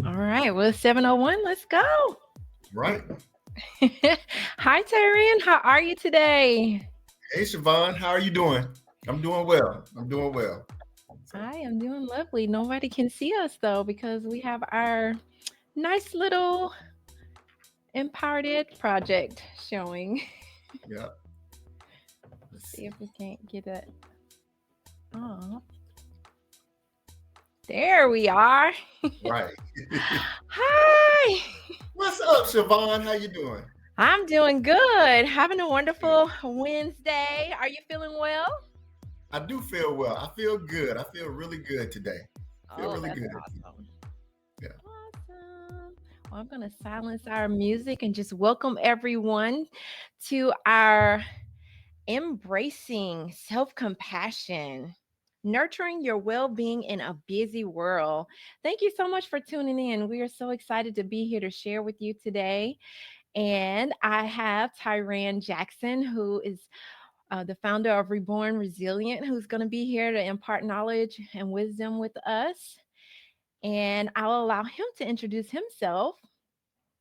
All right. Well, it's 7:01. Let's go. Right. Hi, Tiran. How are you today? Hey, Siobhan, how are you doing? I'm doing well. I'm doing well. So, I am doing lovely. Nobody can see us though because we have our nice little Empowered Ed project showing. yeah, let's See if see. we can't get it. Oh, there we are. Right. Hi. What's up, Siobhan? How you doing? I'm doing good. Having a Good. wonderful Wednesday. Are you feeling well? I do feel well. I feel good. I feel really good today. Feel Oh, really that's good. awesome. Yeah. Awesome. Well, I'm going to silence our music and just welcome everyone to our embracing self compassion, nurturing your well being in a busy world. Thank you so much for tuning in. We are so excited to be here to share with you today. And I have Tyran Jackson, who is the founder of Reborn Resilient, who's going to be here to impart knowledge and wisdom with us. And I'll allow him to introduce himself.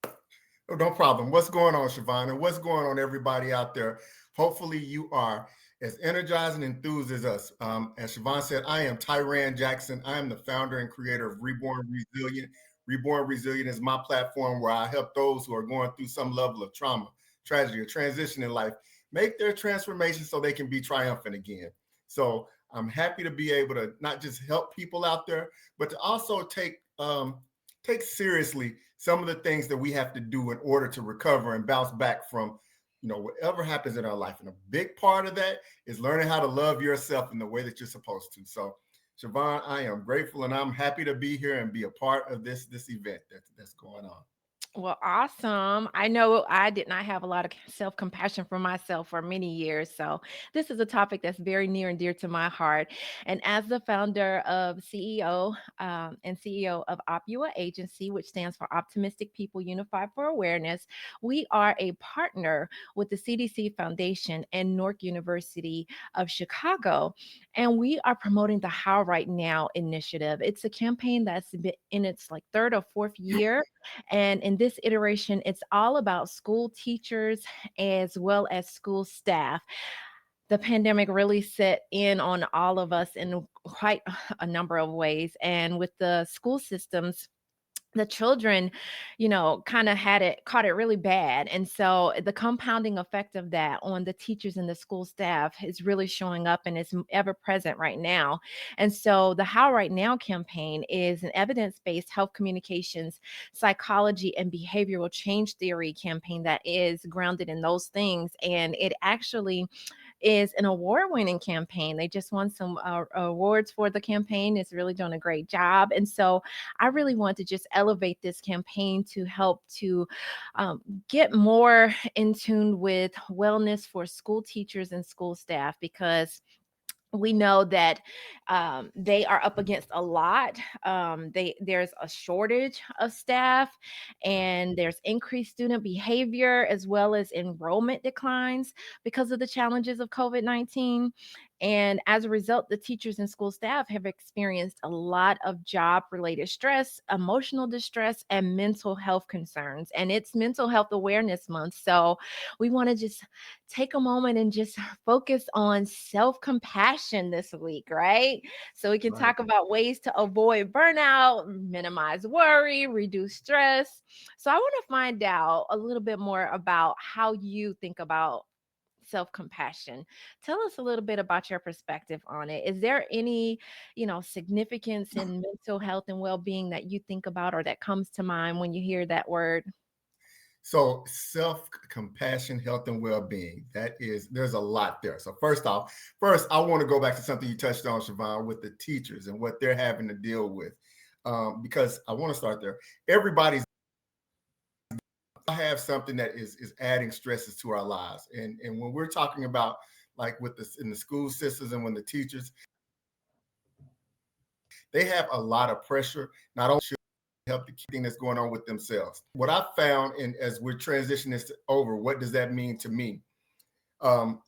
Oh, no problem. What's going on, Siobhan? And what's going on, everybody out there? Hopefully, you are as energized and enthused as us. As Siobhan said, I am Tyran Jackson. I am the founder and creator of Reborn Resilient. Reborn Resilient is my platform where I help those who are going through some level of trauma, tragedy, or transition in life make their transformation so they can be triumphant again. So I'm happy to be able to not just help people out there, but to also take seriously some of the things that we have to do in order to recover and bounce back from whatever happens in our life. And a big part of that is learning how to love yourself in the way that you're supposed to. So Siobhan, I am grateful and I'm happy to be here and be a part of this event that's going on. Well, awesome. I know I did not have a lot of self compassion for myself for many years. So, this is a topic that's very near and dear to my heart. And as the founder of CEO and CEO of Opua Agency, which stands for Optimistic People Unified for Awareness, we are a partner with the CDC Foundation and Newark University of Chicago. And we are promoting the How Right Now initiative. It's a campaign that's been in its like third or fourth year, and in this iteration, it's all about school teachers as well as school staff. The pandemic really set in on all of us in quite a number of ways. And with the school systems, the children, kind of caught it really bad. And so the compounding effect of that on the teachers and the school staff is really showing up and is ever present right now. And so the How Right Now campaign is an evidence based health communications, psychology, and behavioral change theory campaign that is grounded in those things. And it actually is an award winning campaign. They just won some awards for the campaign. It's really doing a great job. And so I really want to just elevate this campaign to help to um, get more in tune with wellness for school teachers and school staff, because we know that they are up against a lot. There's a shortage of staff, and there's increased student behavior as well as enrollment declines because of the challenges of COVID-19. And as a result, the teachers and school staff have experienced a lot of job related stress, emotional distress, and mental health concerns. And it's Mental Health Awareness Month. So we want to just take a moment and just focus on self compassion this week, right? So we can Right. talk about ways to avoid burnout, minimize worry, reduce stress. So I want to find out a little bit more about how you think about self compassion. Tell us a little bit about your perspective on it. Is there any, significance in mental health and well being that you think about or that comes to mind when you hear that word? So self-compassion, health, and well-being. There's a lot there. So first I want to go back to something you touched on, Siobhan, with the teachers and what they're having to deal with. Because I want to start there. Everybody's have something that is adding stresses to our lives. And when we're talking about like with this in the school systems and when the teachers, they have a lot of pressure, not only should help the thing that's going on with themselves. What I found, and as we're transitioning this over, what does that mean to me? Um,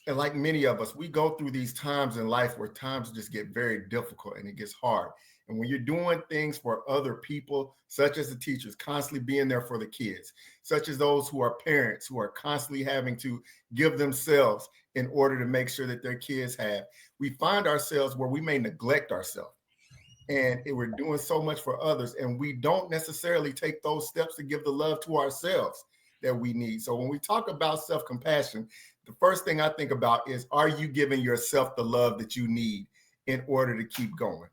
and like many of us, we go through these times in life where times just get very difficult and it gets hard. And when you're doing things for other people, such as the teachers, constantly being there for the kids, such as those who are parents who are constantly having to give themselves in order to make sure that their kids have, we find ourselves where we may neglect ourselves and we're doing so much for others, and we don't necessarily take those steps to give the love to ourselves that we need. So when we talk about self-compassion, the first thing I think about is, are you giving yourself the love that you need in order to keep going?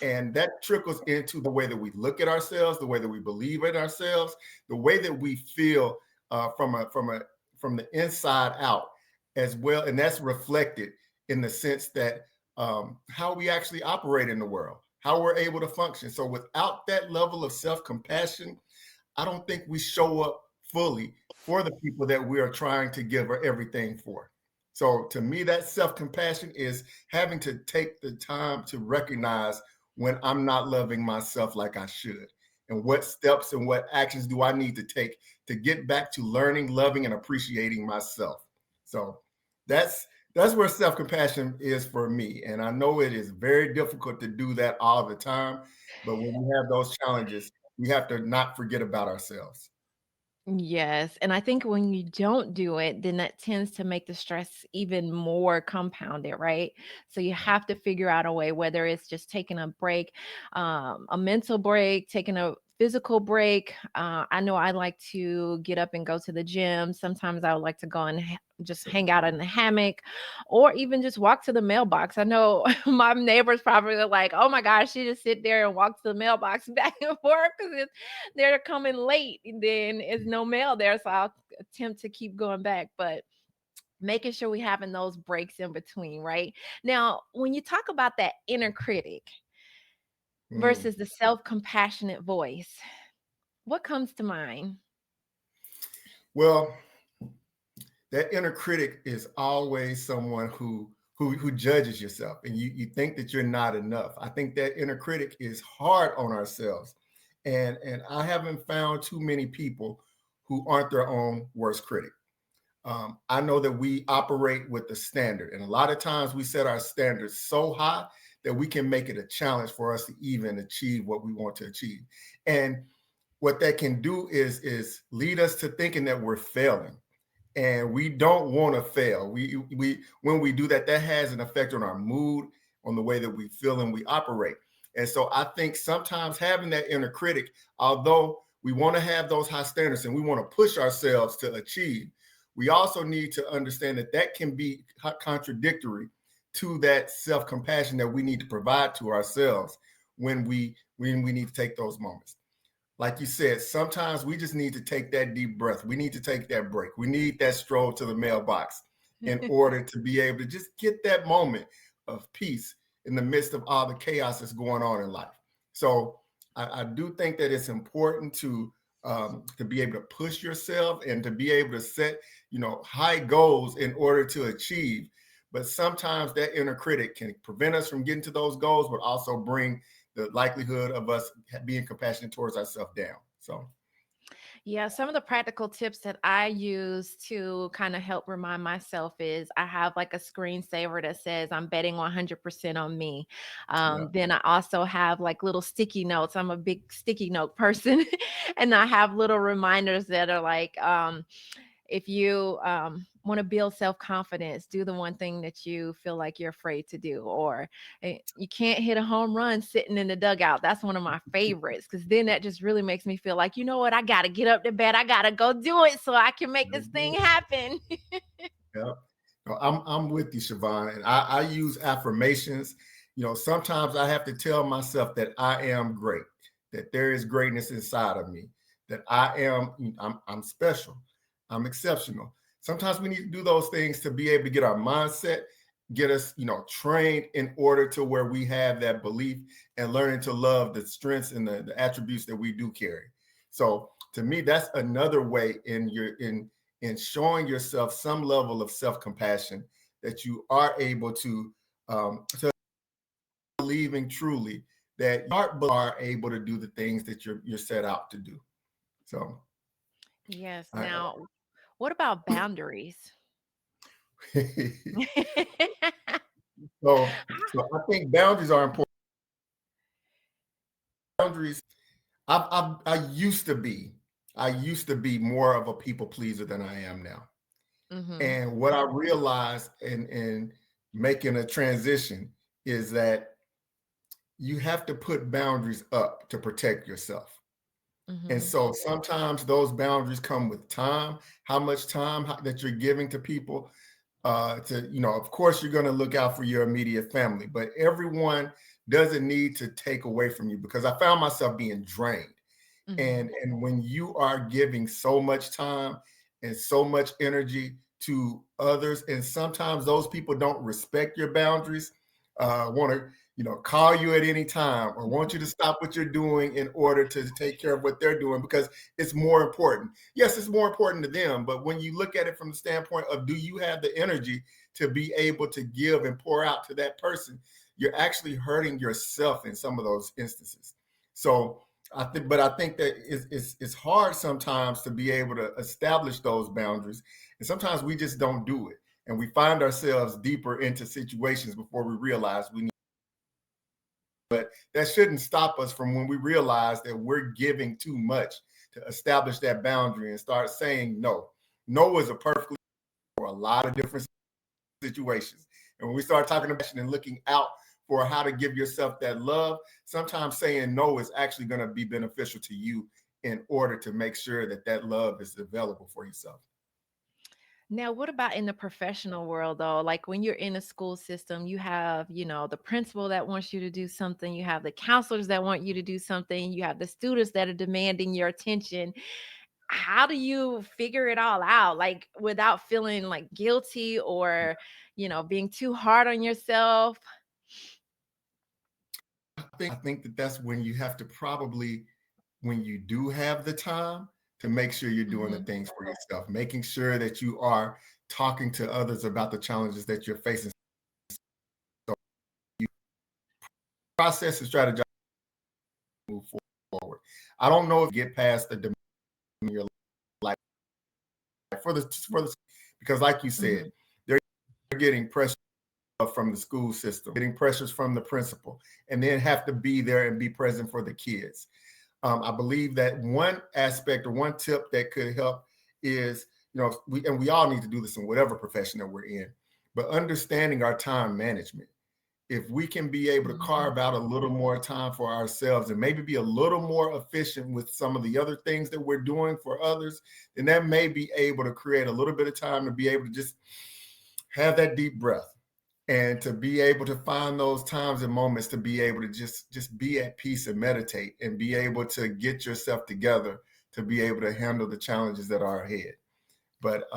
And that trickles into the way that we look at ourselves, the way that we believe in ourselves, the way that we feel from the inside out as well. And that's reflected in the sense that how we actually operate in the world, how we're able to function. So without that level of self-compassion, I don't think we show up fully for the people that we are trying to give everything for. So to me, that self-compassion is having to take the time to recognize when I'm not loving myself like I should. And what steps and what actions do I need to take to get back to learning, loving, and appreciating myself? So that's that's where self-compassion is for me. And I know it is very difficult to do that all the time. But when we have those challenges, we have to not forget about ourselves. Yes, and I think when you don't do it, then that tends to make the stress even more compounded, right? So you have to figure out a way, whether it's just taking a break, a mental break, taking a physical break. I know I like to get up and go to the gym. Sometimes I would like to go and just hang out in the hammock or even just walk to the mailbox. I know my neighbors probably are like, oh my gosh, she just sit there and walk to the mailbox back and forth because they're coming late, and then there's no mail there. So I'll attempt to keep going back, but making sure we having those breaks in between, right? Now, when you talk about that inner critic Mm. versus the self-compassionate voice, what comes to mind? Well, that inner critic is always someone who judges yourself, and you think that you're not enough. I think that inner critic is hard on ourselves, and I haven't found too many people who aren't their own worst critic. I know that we operate with the standard, and a lot of times we set our standards so high that we can make it a challenge for us to even achieve what we want to achieve. And what that can do is lead us to thinking that we're failing, and we don't want to fail. We when we do that, that has an effect on our mood, on the way that we feel and we operate. And so I think sometimes having that inner critic, although we want to have those high standards and we want to push ourselves to achieve, we also need to understand that that can be contradictory to that self-compassion that we need to provide to ourselves when we need to take those moments. Like you said, sometimes we just need to take that deep breath. We need to take that break. We need that stroll to the mailbox in order to be able to just get that moment of peace in the midst of all the chaos that's going on in life. So I do think that it's important to be able to push yourself and to be able to set, high goals in order to achieve. But sometimes that inner critic can prevent us from getting to those goals, but also bring the likelihood of us being compassionate towards ourselves down. So, Yeah, some of the practical tips that I use to kind of help remind myself is I have like a screensaver that says I'm betting 100% on me. yeah. Then I also have like little sticky notes. I'm a big sticky note person. And I have little reminders that are like, if you want to build self confidence, do the one thing that you feel like you're afraid to do. Or you can't hit a home run sitting in the dugout. That's one of my favorites because then that just really makes me feel like, you know what, I got to get up to bed. I got to go do it so I can make this thing happen. Yeah. No, I'm with you, Siobhan. And I use affirmations. Sometimes I have to tell myself that I am great, that there is greatness inside of me, that I'm special, I'm exceptional. Sometimes we need to do those things to be able to get our mindset, get us, trained in order to where we have that belief and learning to love the strengths and the attributes that we do carry. So to me, that's another way in showing yourself some level of self-compassion, that you are able to believing truly that you are able to do the things that you're set out to do. So, Yes. I, Now, what about boundaries? so I think boundaries are important. boundaries. I I used to be more of a people pleaser than I am now. Mhm. And what I realized in making a transition is that you have to put boundaries up to protect yourself. And Mhm. so sometimes those boundaries come with time, how much time that you're giving to people. Of course, you're going to look out for your immediate family, but everyone doesn't need to take away from you, because I found myself being drained. Mhm. And when you are giving so much time and so much energy to others, and sometimes those people don't respect your boundaries, want to call you at any time, or want you to stop what you're doing in order to take care of what they're doing, because it's more important. Yes, it's more important to them, but when you look at it from the standpoint of, do you have the energy to be able to give and pour out to that person, you're actually hurting yourself in some of those instances. So I think that it's hard sometimes to be able to establish those boundaries, and sometimes we just don't do it, and we find ourselves deeper into situations before we realize we need. But that shouldn't stop us from when we realize that we're giving too much, to establish that boundary and start saying no. No is a perfectly for a lot of different situations. And when we start talking about and looking out for how to give yourself that love, sometimes saying no is actually going to be beneficial to you in order to make sure that that love is available for yourself. Now, what about in the professional world though? Like when you're in a school system, you have, the principal that wants you to do something, you have the counselors that want you to do something, you have the students that are demanding your attention. How do you figure it all out, like without feeling like guilty or, being too hard on yourself? I think that that's when you have to probably, when you do have the time, to make sure you're doing the Mhm. things for yourself, making sure that you are talking to others about the challenges that you're facing. So you process and strategize, move forward. I don't know if you get past the demand in your life for the because, like you said, Mhm. they're getting pressure from the school system, getting pressures from the principal, and then have to be there and be present for the kids. I believe that one aspect or one tip that could help is, we all need to do this in whatever profession that we're in, but understanding our time management. If we can be able to Mhm. carve out a little more time for ourselves and maybe be a little more efficient with some of the other things that we're doing for others, then that may be able to create a little bit of time to be able to just have that deep breath, and to be able to find those times and moments to be able to just be at peace and meditate and be able to get yourself together to be able to handle the challenges that are ahead. But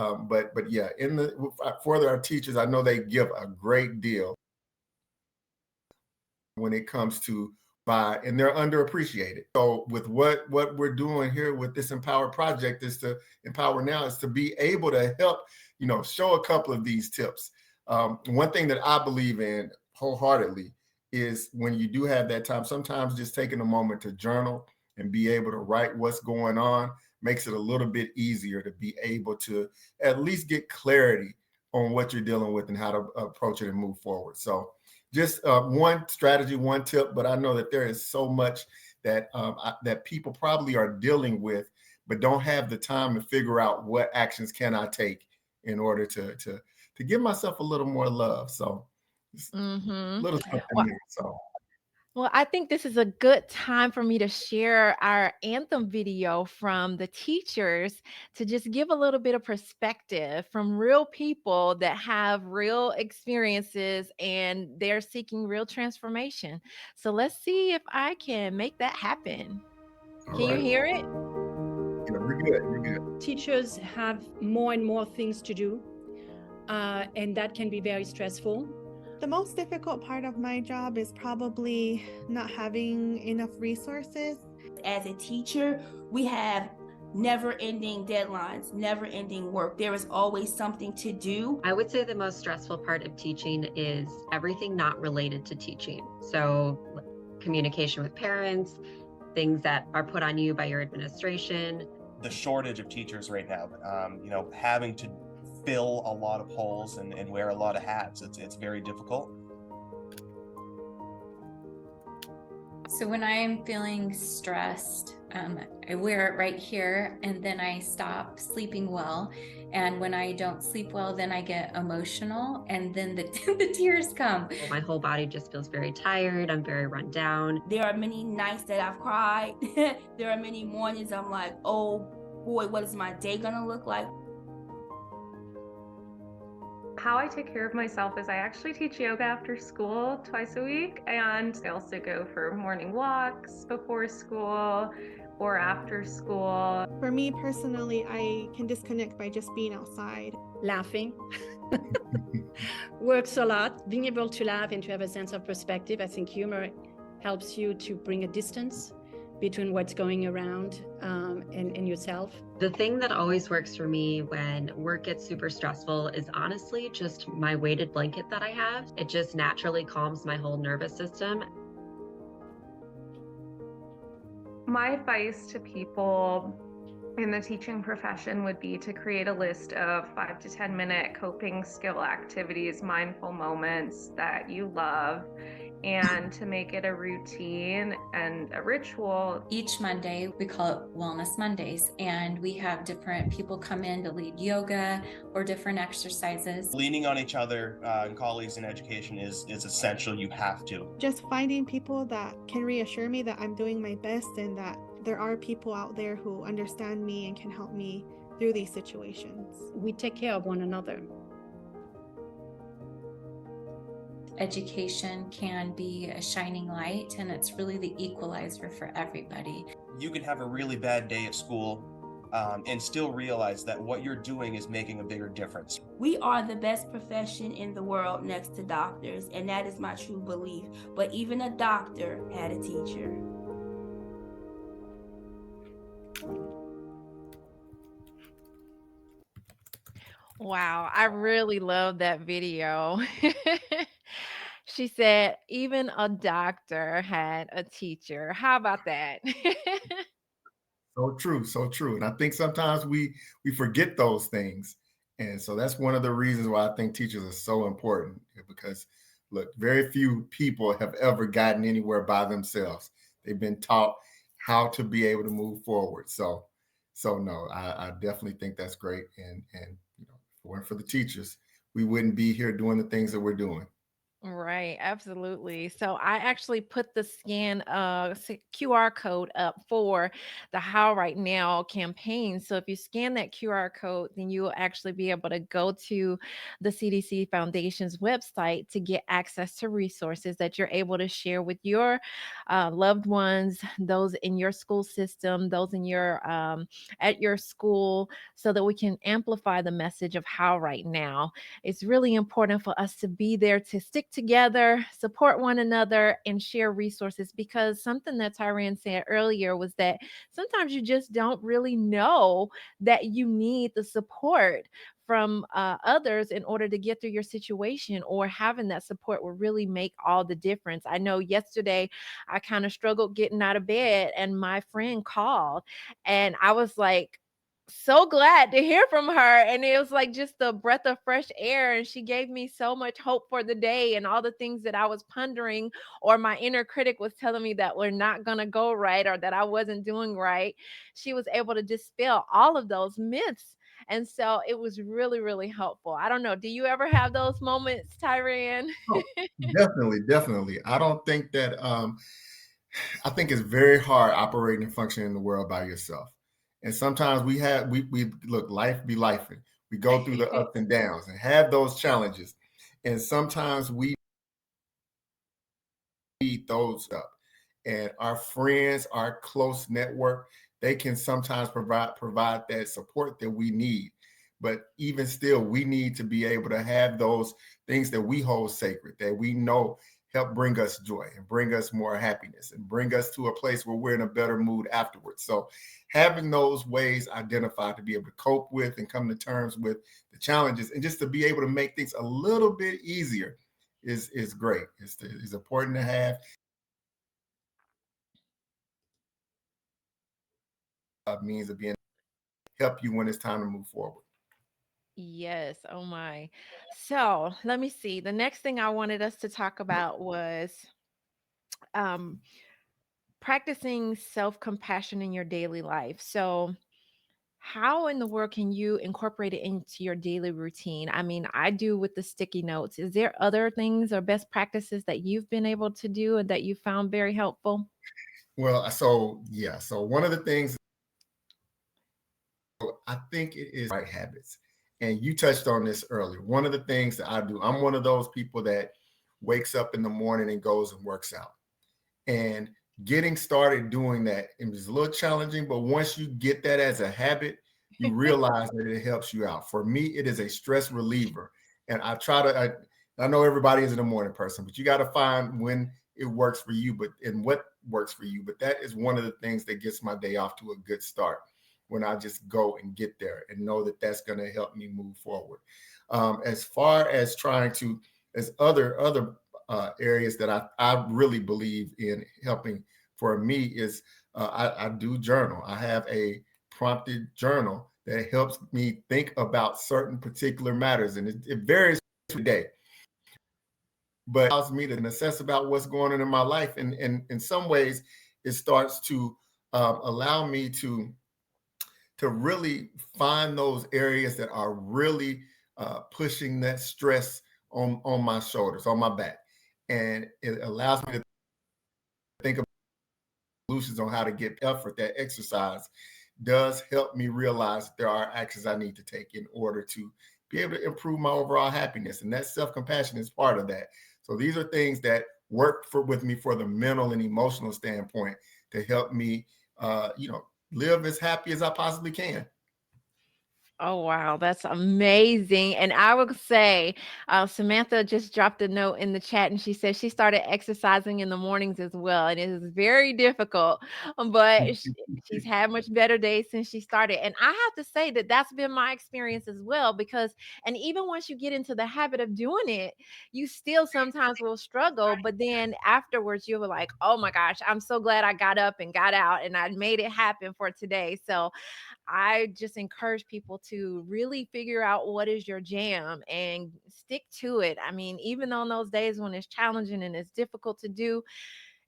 yeah, in the for our teachers, I know they give a great deal when it comes to by, and they're underappreciated. So with what we're doing here with this Empower project, is to empower now, is to be able to help, show a couple of these tips. One thing that I believe in wholeheartedly is, when you do have that time, sometimes just taking a moment to journal and be able to write what's going on makes it a little bit easier to be able to at least get clarity on what you're dealing with and how to approach it and move forward. So just one strategy, one tip, but I know that there is so much that that people probably are dealing with, but don't have the time to figure out what actions can I take in order to give myself a little more love. So it's a Mhm. little something Well, there. So I think this is a good time for me to share our anthem video from the teachers to just give a little bit of perspective from real people that have real experiences and they're seeking real transformation. So let's see if I can make that happen. all Can you right, hear it? yeah, we're good. We're good. Teachers have more and more things to do, and that can be very stressful. The most difficult part of my job is probably not having enough resources. As a teacher, we have never-ending deadlines, never-ending work. There is always something to do. I would say the most stressful part of teaching is everything not related to teaching. So communication with parents, things that are put on you by your administration. The shortage of teachers right now, having to fill a lot of holes and wear a lot of hats, it's very difficult. So when I am feeling stressed, I wear it right here and then I stop sleeping well. And when I don't sleep well, then I get emotional and then the, the tears come. My whole body just feels very tired. I'm very run down. There are many nights that I've cried. There are many mornings I'm like, oh boy, what is my day gonna look like? How I take care of myself is I actually teach yoga after school twice a week, and I also go for morning walks before school or after school. For me personally, I can disconnect by just being outside. Laughing works a lot. Being able to laugh and to have a sense of perspective. I think humor helps you to bring a distance between what's going around and yourself. The thing that always works for me when work gets super stressful is honestly just my weighted blanket that I have. It just naturally calms my whole nervous system. My advice to people in the teaching profession would be to create a list of 5 to 10 minute coping skill activities, mindful moments that you love, and to make it a routine and a ritual. Each Monday, we call it Wellness Mondays, and we have different people come in to lead yoga or different exercises. Leaning on each other and colleagues in education is essential. You have to. Just finding people that can reassure me that I'm doing my best and that there are people out there who understand me and can help me through these situations. We take care of one another. Education can be a shining light, and it's really the equalizer for everybody. You can have a really bad day at school and still realize that what you're doing is making a bigger difference. We are the best profession in the world next to doctors, and that is my true belief. But even a doctor had a teacher. Wow, I really love that video. She said, even a doctor had a teacher. How about that? So true, so true. And I think sometimes we forget those things. And so that's one of the reasons why I think teachers are so important because look, very few people have ever gotten anywhere by themselves. They've been taught how to be able to move forward. So no, I definitely think that's great. And you know, if it weren't for the teachers, we wouldn't be here doing the things that we're doing. Right, absolutely. So I actually put the QR code up for the How Right Now campaign. So if you scan that QR code, then you will actually be able to go to the CDC Foundation's website to get access to resources that you're able to share with your loved ones, those in your school system, those in your at your school, so that we can amplify the message of How Right Now. It's really important for us to be there to stick together, support one another, and share resources, because something that Tyran said earlier was that sometimes you just don't really know that you need the support from others in order to get through your situation, or having that support will really make all the difference. I know yesterday I kind of struggled getting out of bed, and my friend called, and I was like, so glad to hear from her, and it was like just a breath of fresh air, and she gave me so much hope for the day, and all the things that I was pondering or my inner critic was telling me that were not going to go right or that I wasn't doing right. She was able to dispel all of those myths, and so it was really, really helpful. I don't know, do you ever have those moments, Tyran? Oh, definitely, definitely. I don't think that I think it's very hard operating and functioning in the world by yourself. And sometimes we look, life be life. We go through the ups and downs and have those challenges. And sometimes we need those up. And our friends, our close network, they can sometimes provide that support that we need. But even still, we need to be able to have those things that we hold sacred, that we know help bring us joy and bring us more happiness and bring us to a place where we're in a better mood afterwards. So having those ways identified to be able to cope with and come to terms with the challenges, and just to be able to make things a little bit easier is great. It's important to have a means of being help you when it's time to move forward. Yes. Oh my. So let me see. The next thing I wanted us to talk about was um practicing self-compassion in your daily life. So, how in the world can you incorporate it into your daily routine? I mean, I do with the sticky notes. Is there other things or best practices that you've been able to do and that you found very helpful? Well, so yeah, so one of the things I think it is right habits. And you touched on this earlier. One of the things that I do, I'm one of those people that wakes up in the morning and goes and works out. And getting started doing that, it was a little challenging, but once you get that as a habit, you realize that it helps you out. For me, it is a stress reliever. And I know everybody isn't a morning person, but you got to find when it works for you, but and what works for you. But that is one of the things that gets my day off to a good start when I just go and get there and know that that's going to help me move forward. As far as trying to, as other areas that I really believe in helping for me is I do journal. I have a prompted journal that helps me think about certain particular matters, and it varies every day, but it allows me to assess about what's going on in my life, and in some ways, it starts to allow me to really find those areas that are really pushing that stress on my shoulders, on my back, and it allows me to think of solutions on how to get effort. That exercise does help me realize that there are actions I need to take in order to be able to improve my overall happiness, and that self-compassion is part of that. So these are things that work with me for the mental and emotional standpoint to help me, live as happy as I possibly can. Oh, wow, that's amazing. And I would say, Samantha just dropped a note in the chat and she said she started exercising in the mornings as well. And it is very difficult, but she's had much better days since she started. And I have to say that that's been my experience as well, because, and even once you get into the habit of doing it, you still sometimes will struggle. But then afterwards, you were like, oh my gosh, I'm so glad I got up and got out and I made it happen for today. So, I just encourage people to really figure out what is your jam and stick to it. I mean, even on those days when it's challenging and it's difficult to do,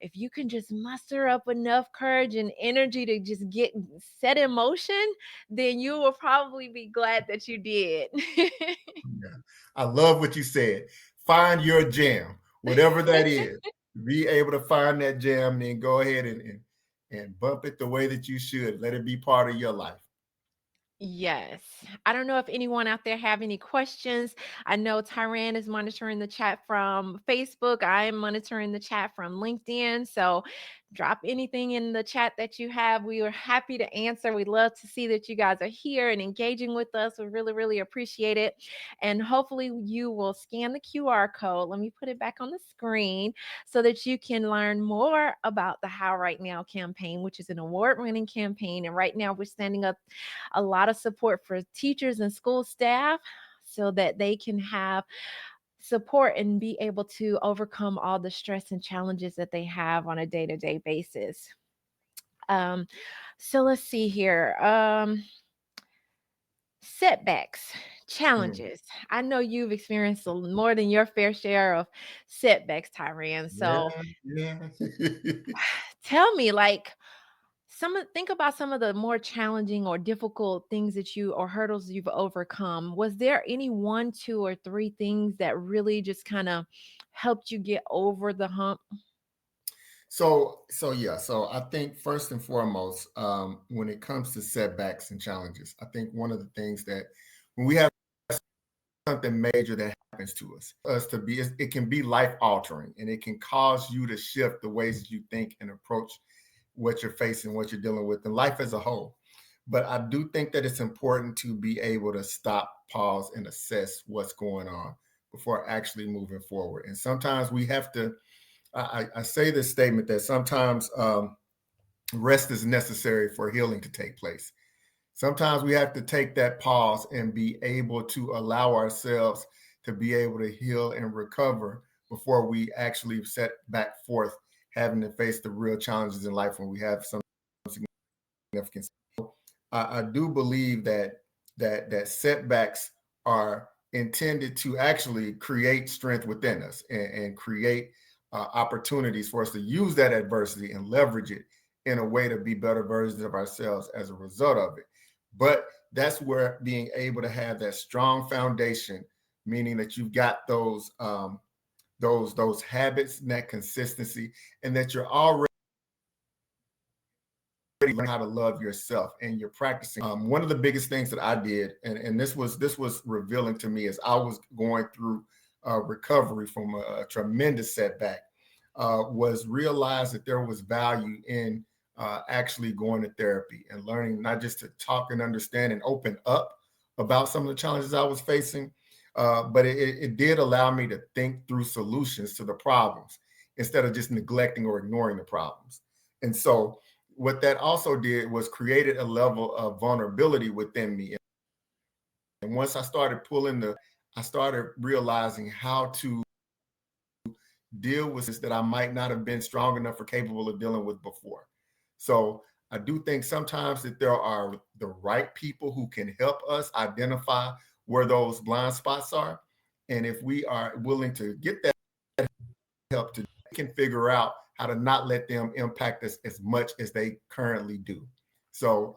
if you can just muster up enough courage and energy to just get set in motion, then you will probably be glad that you did. Yeah. I love what you said. Find your jam, whatever that is. Be able to find that jam, then go ahead and bump it the way that you should. Let it be part of your life. Yes. I don't know if anyone out there have any questions. I know Tyran is monitoring the chat from Facebook. I am monitoring the chat from LinkedIn. So drop anything in the chat that you have. We are happy to answer. We love to see that you guys are here and engaging with us. We really, really appreciate it. And hopefully you will scan the QR code. Let me put it back on the screen so that you can learn more about the How Right Now campaign, which is an award-winning campaign. And right now we're standing up a lot of support for teachers and school staff so that they can have support and be able to overcome all the stress and challenges that they have on a day-to-day basis. Um, so let's see here. Setbacks, Mm. challenges. I know you've experienced more than your fair share of setbacks, Tyrian. So Yeah, yeah. tell me, like, think about some of the more challenging or difficult things that you or hurdles you've overcome. Was there any one, two, or three things that really just kind of helped you get over the hump? So yeah. So I think first and foremost, when it comes to setbacks and challenges, I think one of the things that when we have something major that happens to us to be, it can be life altering, and it can cause you to shift the ways that you think and approach what you're facing, what you're dealing with, and life as a whole. But I do think that it's important to be able to stop, pause, and assess what's going on before actually moving forward. And sometimes we have to. I say this statement that sometimes rest is necessary for healing to take place. Sometimes we have to take that pause and be able to allow ourselves to be able to heal and recover before we actually set back forth having to face the real challenges in life when we have some significance. I do believe that setbacks are intended to actually create strength within us and create opportunities for us to use that adversity and leverage it in a way to be better versions of ourselves as a result of it. But that's where being able to have that strong foundation, meaning that you've got those habits and that consistency, and that you're already learn how to love yourself and you're practicing. One of the biggest things that I did, and this was revealing to me as I was going through recovery from a tremendous setback, was realize that there was value in actually going to therapy and learning not just to talk and understand and open up about some of the challenges I was facing, but it did allow me to think through solutions to the problems instead of just neglecting or ignoring the problems. And so what that also did was created a level of vulnerability within me. And once I started realizing how to deal with this that I might not have been strong enough or capable of dealing with before. So I do think sometimes that there are the right people who can help us identify where those blind spots are. And if we are willing to get that help to can figure out how to not let them impact us as much as they currently do. So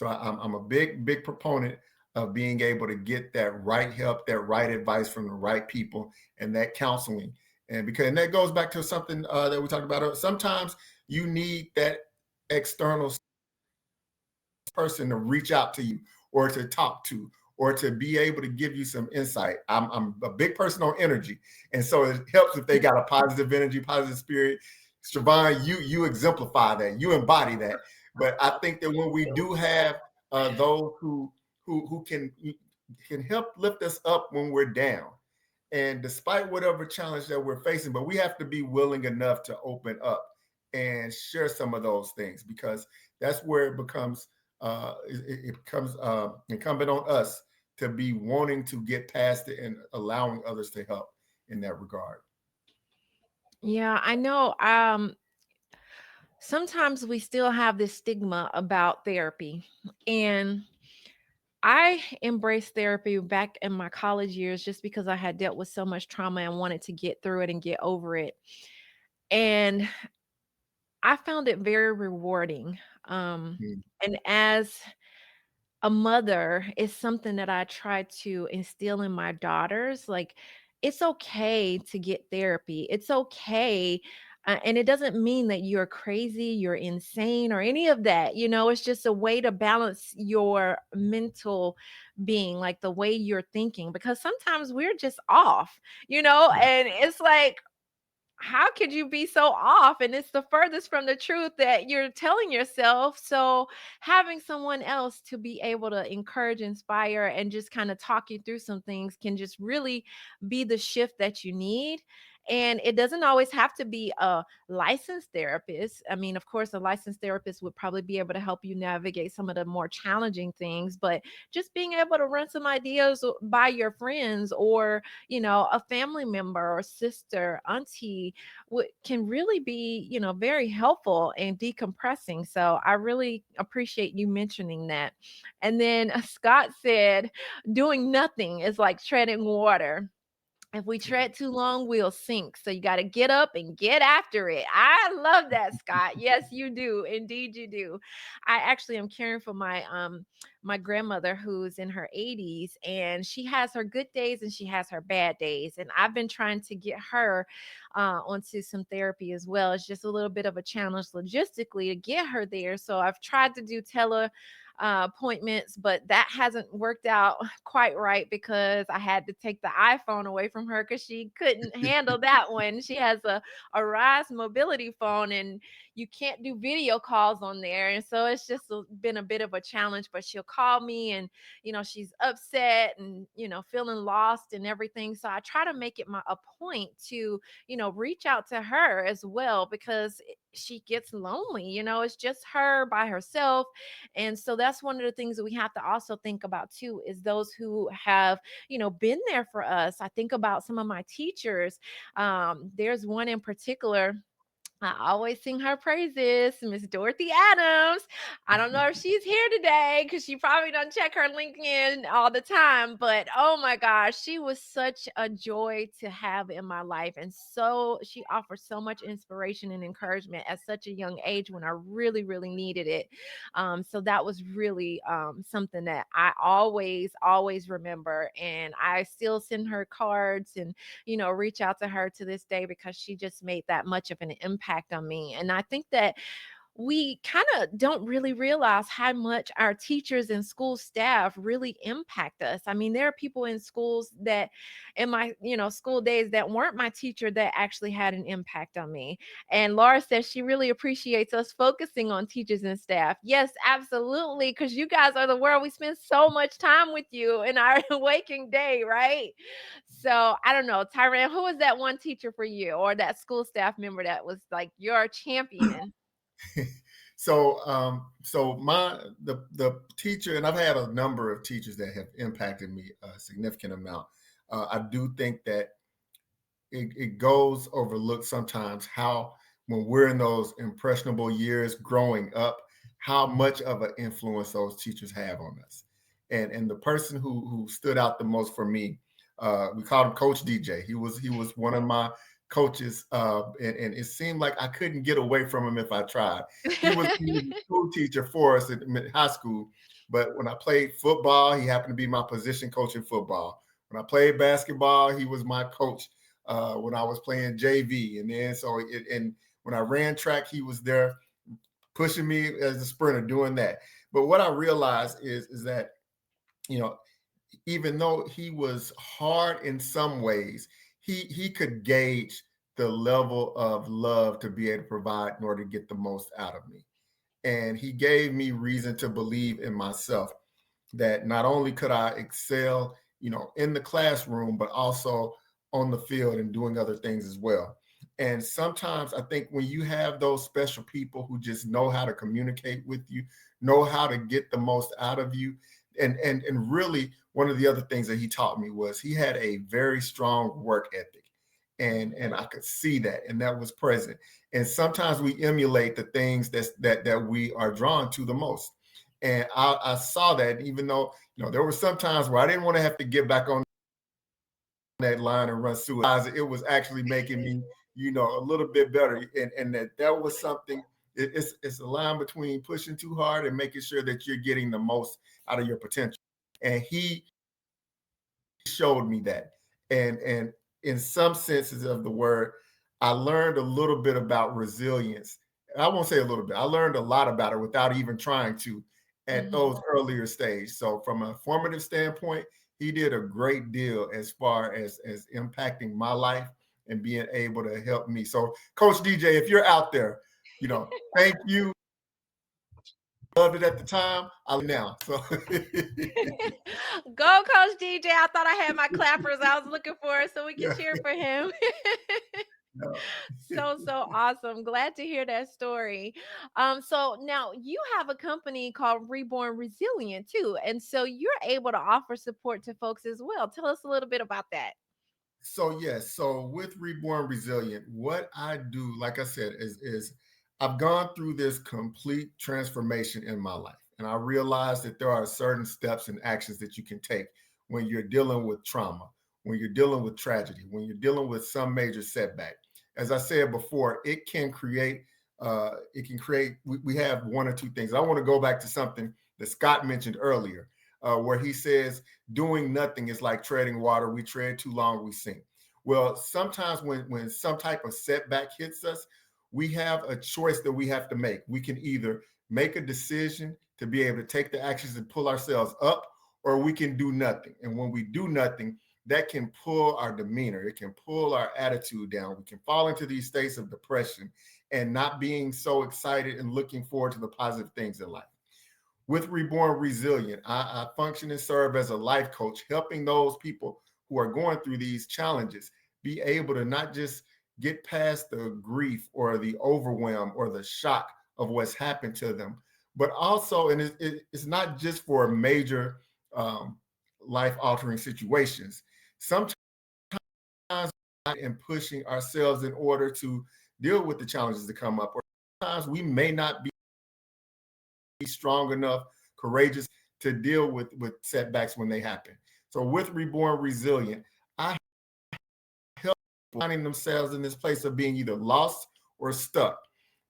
I'm a big proponent of being able to get that right help, that right advice from the right people, and that counseling. And that goes back to something that we talked about. Sometimes you need that external person to reach out to you or to talk to or to be able to give you some insight. I'm a big person on energy. And so it helps if they got a positive energy, positive spirit. Siobhan, you exemplify that, you embody that. But I think that when we do have those who can help lift us up when we're down, and despite whatever challenge that we're facing, but we have to be willing enough to open up and share some of those things, because that's where it becomes it becomes incumbent on us to be wanting to get past it and allowing others to help in that regard. Yeah, I know. Sometimes we still have this stigma about therapy. And I embraced therapy back in my college years just because I had dealt with so much trauma and wanted to get through it and get over it. And I found it very rewarding. Mm. And as a mother, is something that I try to instill in my daughters. Like, it's okay to get therapy. It's okay. And it doesn't mean that you're crazy, you're insane, or any of that. It's just a way to balance your mental being, like the way you're thinking, because sometimes we're just off, and it's like, how could you be so off? And it's the furthest from the truth that you're telling yourself. So, having someone else to be able to encourage, inspire, and just kind of talk you through some things can just really be the shift that you need. And it doesn't always have to be a licensed therapist. I mean, of course, a licensed therapist would probably be able to help you navigate some of the more challenging things, but just being able to run some ideas by your friends, or a family member or sister, auntie, can really be, very helpful and decompressing. So I really appreciate you mentioning that. And then Scott said, doing nothing is like treading water. If we tread too long, we'll sink. So you got to get up and get after it. I love that, Scott. Yes, you do. Indeed, you do. I actually am caring for my grandmother who's in her 80s, and she has her good days and she has her bad days. And I've been trying to get her onto some therapy as well. It's just a little bit of a challenge logistically to get her there. So I've tried to do appointments, but that hasn't worked out quite right because I had to take the iPhone away from her because she couldn't handle that one. She has a Rise mobility phone, and you can't do video calls on there. And so it's just been a bit of a challenge, but she'll call me, and, she's upset and, feeling lost and everything. So I try to make it a point to, reach out to her as well, because she gets lonely. It's just her by herself. And so that's one of the things that we have to also think about too, is those who have, been there for us. I think about some of my teachers. There's one in particular. I always sing her praises, Miss Dorothy Adams. I don't know if she's here today because she probably don't check her LinkedIn all the time. But oh my gosh, she was such a joy to have in my life. And so she offers so much inspiration and encouragement at such a young age when I really, really needed it. So that was really something that I always, always remember. And I still send her cards and reach out to her to this day because she just made that much of an impact on me. And I think that we kind of don't really realize how much our teachers and school staff really impact us. I mean, there are people in schools that in my, school days that weren't my teacher that actually had an impact on me. And Laura says she really appreciates us focusing on teachers and staff. Yes, absolutely, because you guys are the world. We spend so much time with you in our waking day, right? So I don't know, Tyran, who was that one teacher for you or that school staff member that was like your champion? So the teacher, and I've had a number of teachers that have impacted me a significant amount. I do think that it goes overlooked sometimes how when we're in those impressionable years growing up, how much of an influence those teachers have on us. And the person who stood out the most for me, we called him Coach DJ. He was one of my coaches, and it seemed like I couldn't get away from him if I tried. He was a school teacher for us at high school, but when I played football, he happened to be my position coach in football. When I played basketball, he was my coach when I was playing JV, and then and when I ran track, he was there pushing me as a sprinter doing that. But what I realized is that you know even though he was hard in some ways, he could gauge the level of love to be able to provide in order to get the most out of me, and he gave me reason to believe in myself that not only could I excel, in the classroom, but also on the field and doing other things as well. And sometimes I think when you have those special people who just know how to communicate with you, know how to get the most out of you, and really one of the other things that he taught me was he had a very strong work ethic. And I could see that, and that was present. And sometimes we emulate the things that we are drawn to the most. And I saw that, even though there were some times where I didn't want to have to get back on that line and run suicide. It was actually making me, a little bit better, and that was something. It's a line between pushing too hard and making sure that you're getting the most out of your potential. And he showed me that. And in some senses of the word, I learned a little bit about resilience. I won't say a little bit. I learned a lot about it without even trying to at those earlier stages. So from a formative standpoint, he did a great deal as far as impacting my life and being able to help me. So Coach DJ, if you're out there, thank you. Loved it at the time. I love it now. So Go, Coach DJ. I thought I had my clappers. I was looking for it so we can yeah. cheer for him. So awesome. Glad to hear that story. So now you have a company called Reborn Resilient too. And so you're able to offer support to folks as well. Tell us a little bit about that. So yes, so with Reborn Resilient, what I do, like I said, is I've gone through this complete transformation in my life. And I realized that there are certain steps and actions that you can take when you're dealing with trauma, when you're dealing with tragedy, when you're dealing with some major setback. As I said before, we have one or two things. I want to go back to something that Scott mentioned earlier, where he says doing nothing is like treading water. We tread too long, we sink. Well, sometimes when some type of setback hits us, we have a choice that we have to make. We can either make a decision to be able to take the actions and pull ourselves up, or we can do nothing. And when we do nothing, that can pull our demeanor, it can pull our attitude down. We can fall into these states of depression and not being so excited and looking forward to the positive things in life. With Reborn Resilient, I function and serve as a life coach, helping those people who are going through these challenges be able to not just get past the grief or the overwhelm or the shock of what's happened to them, but also, and it's not just for major life altering situations. Sometimes in pushing ourselves in order to deal with the challenges that come up. Or sometimes we may not be strong enough, courageous to deal with setbacks when they happen. So with Reborn Resilient, I help people finding themselves in this place of being either lost or stuck,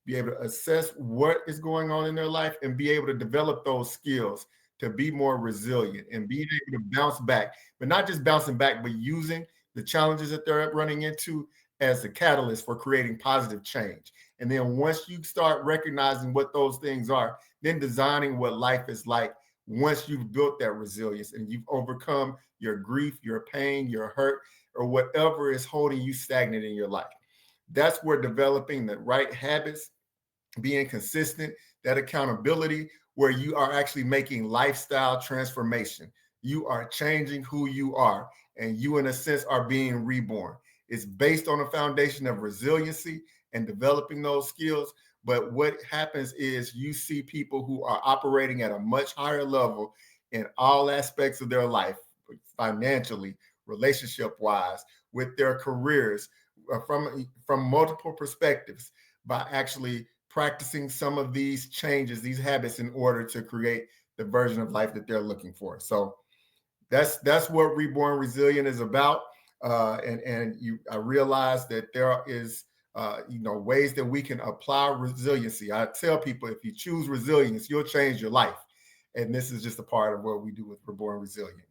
be able to assess what is going on in their life and be able to develop those skills to be more resilient and being able to bounce back, but not just bouncing back, but using the challenges that they're running into as the catalyst for creating positive change. And then once you start recognizing what those things are, then designing what life is like once you've built that resilience and you've overcome your grief, your pain, your hurt, or whatever is holding you stagnant in your life. That's where developing the right habits, being consistent, that accountability, where you are actually making lifestyle transformation. You are changing who you are, and you, in a sense, are being reborn. It's based on a foundation of resiliency and developing those skills. But what happens is you see people who are operating at a much higher level in all aspects of their life, financially, relationship wise, with their careers, from multiple perspectives, by actually practicing some of these changes, these habits, in order to create the version of life that they're looking for. So that's what Reborn Resilient is about. I realize that there is ways that we can apply resiliency. I tell people, if you choose resilience, you'll change your life. And this is just a part of what we do with Reborn Resilient.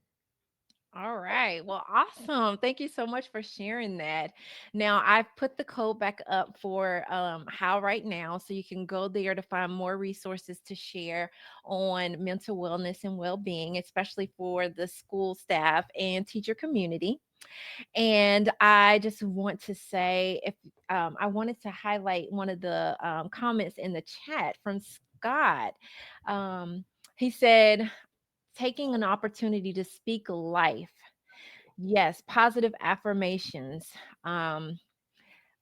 All right. Well, awesome. Thank you so much for sharing that. Now, I've put the code back up for How Right Now, so you can go there to find more resources to share on mental wellness and well being, especially for the school staff and teacher community. And I just want to say, if I wanted to highlight one of the comments in the chat from Scott. Um, he said, taking an opportunity to speak life. Yes, positive affirmations. Um,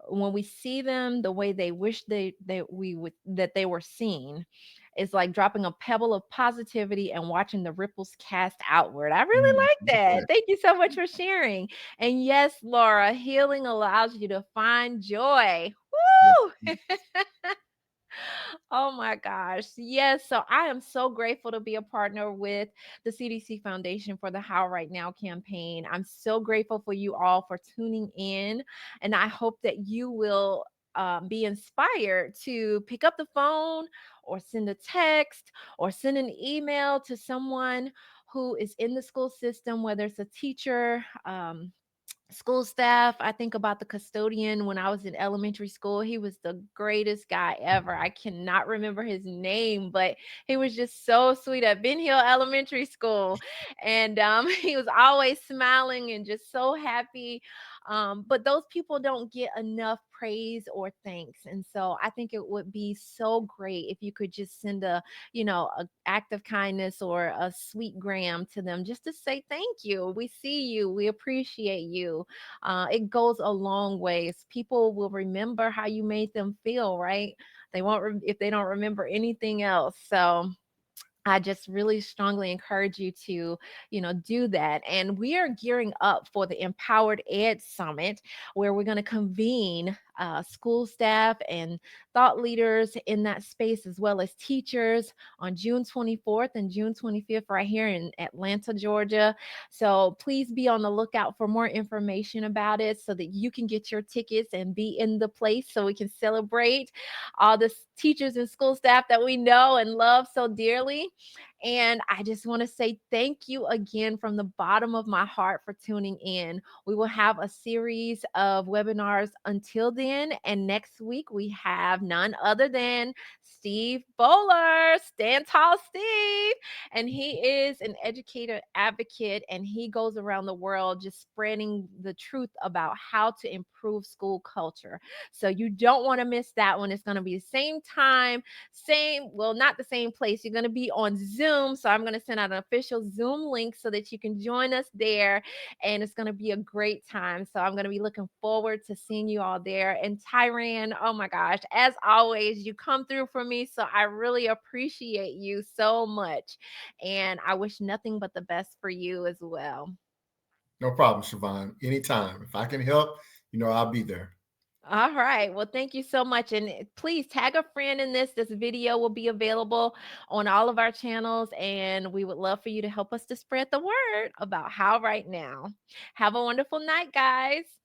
when we see them the way they wish that they were seen, it's like dropping a pebble of positivity and watching the ripples cast outward. I really like that. Thank you so much for sharing. And yes, Laura, healing allows you to find joy. Woo! Oh my gosh. Yes. So I am so grateful to be a partner with the CDC Foundation for the How Right Now campaign. I'm so grateful for you all for tuning in. And I hope that you will be inspired to pick up the phone or send a text or send an email to someone who is in the school system, whether it's a teacher, school staff. I think about the custodian when I was in elementary school. He was the greatest guy ever. I cannot remember his name, but he was just so sweet at Ben Hill Elementary School. And he was always smiling and just so happy. But those people don't get enough praise or thanks. And so I think it would be so great if you could just send a act of kindness or a sweet gram to them just to say thank you. We see you. We appreciate you. It goes a long ways. People will remember how you made them feel, right? They won't if they don't remember anything else. So I just really strongly encourage you to, do that. And we are gearing up for the Empowered Ed Summit, where we're going to convene school staff and thought leaders in that space, as well as teachers, on June 24th and June 25th, right here in Atlanta, Georgia. So please be on the lookout for more information about it so that you can get your tickets and be in the place so we can celebrate all the teachers and school staff that we know and love so dearly. And I just want to say thank you again from the bottom of my heart for tuning in. We will have a series of webinars until then. And next week, we have none other than Steve Bowler, Stand Tall Steve. And he is an educator advocate, and he goes around the world just spreading the truth about how to improve school culture. So you don't want to miss that one. It's going to be the same time, well, not the same place. You're going to be on Zoom. So I'm going to send out an official Zoom link so that you can join us there. And it's going to be a great time. So I'm going to be looking forward to seeing you all there. And Tyran, oh my gosh, as always, you come through for me. So I really appreciate you so much. And I wish nothing but the best for you as well. No problem, Siobhan. Anytime. If I can help, I'll be there. All right. Well, thank you so much. And please tag a friend in this. This video will be available on all of our channels. And we would love for you to help us to spread the word about how right now. Have a wonderful night, guys.